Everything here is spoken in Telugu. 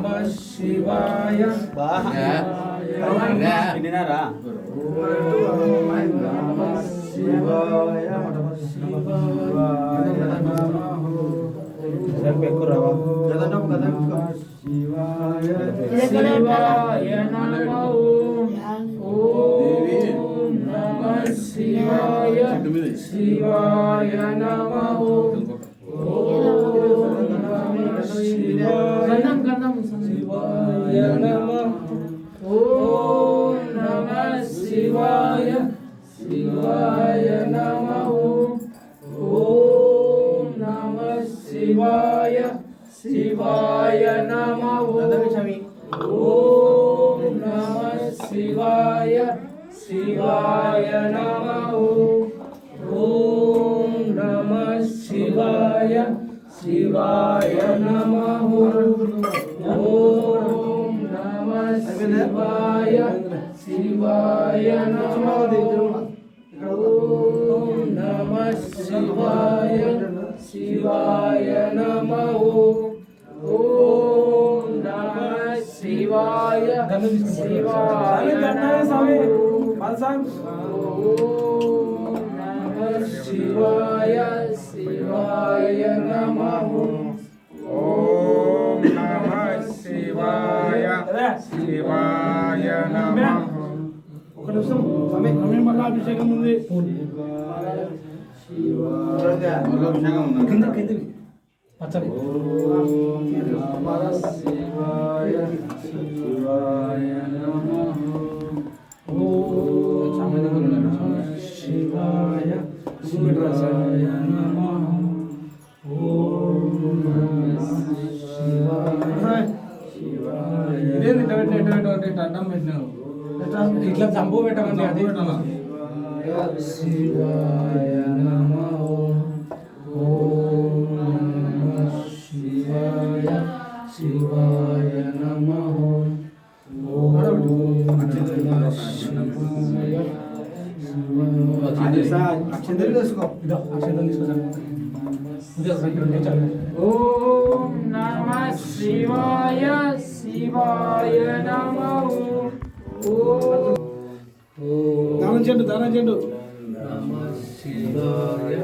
నమః శివాయ విన్నారా శివాయ నమః ఓం నమః శివాయ శివాయ నమః ఓం నమః శివాయ శివాయ నమః ఓం నమః శివాయ శివాయ నమః ఓం నమః శివాయ శివాయ నమః ఓం నమః శివాయ శివాయ నమః ఓం నమః శివాయ శివాయ నమః ఓం నమః శివాయ శివాయ నమః ఓం నమః శివాయ శివాయ నమః ఓం నమః శివాయ శివాయ నమః ఓం నమః శివాయ శివాయ నమః ఓం నమః శివాయ శివాయ నమః ఒక నిమిషం సమయం మళ్ళా అభిషేకం ఉంది కింద పచ్చడి ఓం నమః శివాయ శివాయ నమః ఓం నమః శివాయ శివాయ నమః ఓం నమః శివాయ శివాయ అడ్డం పెట్టినావు ఇట్లా చంపు పెట్టమండి అది శివాయ నమః ఓం నమః శివాయ శివాయ నమః ఓం నమః శివాయ అక్షంతలు తీసుకో ఓం నమః శివాయ శివాయ నమః ఓం దానం చెండు నమః శివాయ